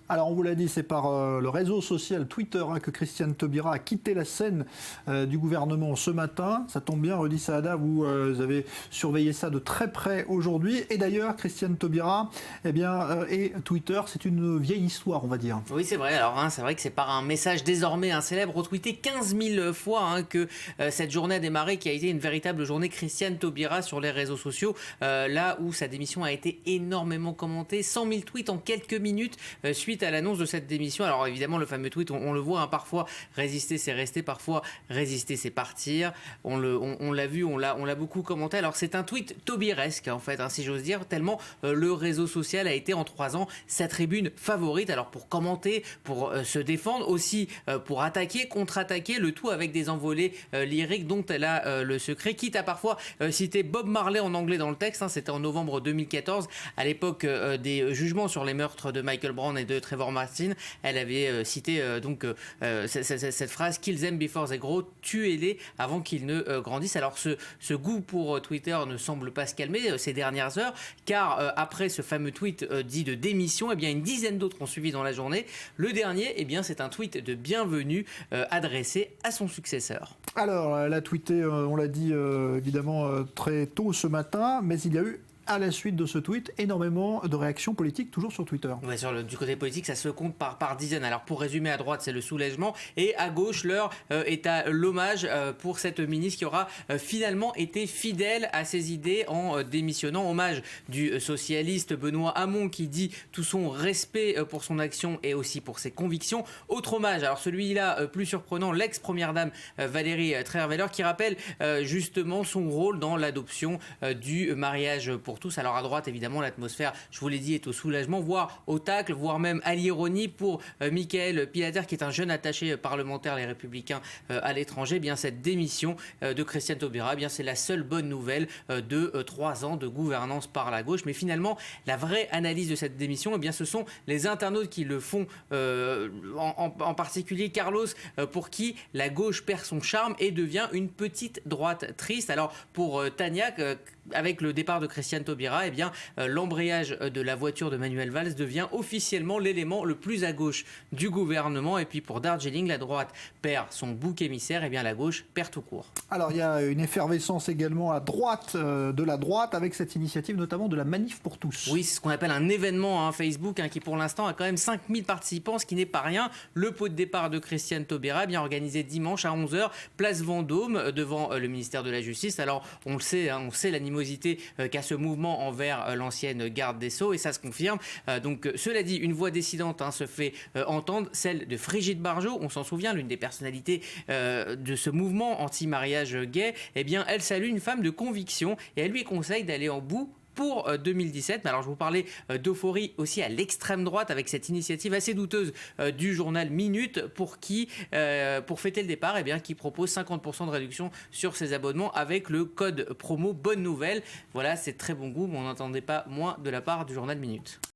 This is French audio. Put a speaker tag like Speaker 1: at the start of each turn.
Speaker 1: Alors, on vous l'a dit, c'est par le réseau social Twitter que Christiane Taubira a quitté la scène du gouvernement ce matin. Ça tombe bien, Rudy Saada, vous avez surveillé ça de très près aujourd'hui. Et d'ailleurs, Christiane Taubira, et Twitter, c'est une vieille histoire, on va dire.
Speaker 2: Oui, c'est vrai. Alors, c'est vrai que c'est par un message désormais célèbre, retweeté 15 000 fois, que cette journée a démarré, qui a été une véritable journée Christiane Taubira sur les réseaux sociaux, là où sa démission a été énormément commentée. 100 000 tweets en quelques minutes suite à l'annonce de cette démission. Alors évidemment, le fameux tweet, on le voit, parfois résister c'est rester, parfois résister c'est partir. On l'a vu, on l'a beaucoup commenté. Alors c'est un tweet taubiresque en fait, si j'ose dire, tellement le réseau social a été en 3 ans sa tribune favorite. Alors pour commenter, pour se défendre, aussi pour attaquer, contre-attaquer, le tout avec des envolées lyriques dont elle a le secret, quitte à parfois citer Bob Marley en anglais dans le texte. C'était en novembre 2014, à l'époque des jugements sur les meurtres de Michael Brown et de Trayvon Martin. Elle avait cité cette phrase: Kill them before they grow, tuez-les avant qu'ils ne grandissent. Alors ce goût pour Twitter ne semble pas se calmer ces dernières heures, car après ce fameux tweet dit de démission, une dizaine d'autres ont suivi dans la journée. Le dernier, c'est un tweet de bienvenue adressé à son successeur.
Speaker 1: Alors, elle a tweeté, on l'a dit évidemment très tôt ce matin, mais il y a eu, à la suite de ce tweet, énormément de réactions politiques, toujours sur Twitter.
Speaker 2: Ouais, du côté politique, ça se compte par dizaines. Alors pour résumer, à droite, c'est le soulagement, et à gauche, l'heure est à l'hommage pour cette ministre qui aura finalement été fidèle à ses idées en démissionnant. Hommage du socialiste Benoît Hamon, qui dit tout son respect pour son action et aussi pour ses convictions. Autre hommage, alors celui-là plus surprenant, l'ex-première dame Valérie Trierweiler, qui rappelle justement son rôle dans l'adoption du mariage pour tous. Alors à droite, évidemment, l'atmosphère, je vous l'ai dit, est au soulagement, voire au tacle, voire même à l'ironie pour Michael Pilater, qui est un jeune attaché parlementaire, les Républicains à l'étranger. Cette démission de Christiane Taubira, c'est la seule bonne nouvelle de 3 ans de gouvernance par la gauche. Mais finalement, la vraie analyse de cette démission, ce sont les internautes qui le font, en particulier Carlos, pour qui la gauche perd son charme et devient une petite droite triste. Alors pour Tania, avec le départ de Christiane Taubira, l'embrayage de la voiture de Manuel Valls devient officiellement l'élément le plus à gauche du gouvernement. Et puis pour Darjeeling, la droite perd son bouc émissaire, la gauche perd tout court.
Speaker 1: Alors il y a une effervescence également à droite de la droite, avec cette initiative notamment de la Manif pour tous.
Speaker 2: Oui, c'est ce qu'on appelle un événement Facebook, qui pour l'instant a quand même 5000 participants, ce qui n'est pas rien. Le pot de départ de Christiane Taubira, organisé dimanche à 11h, place Vendôme, devant le ministère de la Justice. Alors on le sait, on sait l'animosité qu'a ce mouvement envers l'ancienne garde des Sceaux, et ça se confirme. Donc cela dit, une voix décidente se fait entendre, celle de Frigide Barjot. On s'en souvient, l'une des personnalités de ce mouvement anti-mariage gay. Elle salue une femme de conviction et elle lui conseille d'aller en bout pour 2017. Alors je vous parlais d'euphorie aussi à l'extrême droite, avec cette initiative assez douteuse du journal Minute, pour fêter le départ, qui propose 50% de réduction sur ses abonnements avec le code promo Bonne Nouvelle. Voilà, c'est très bon goût, mais on n'entendait pas moins de la part du journal Minute.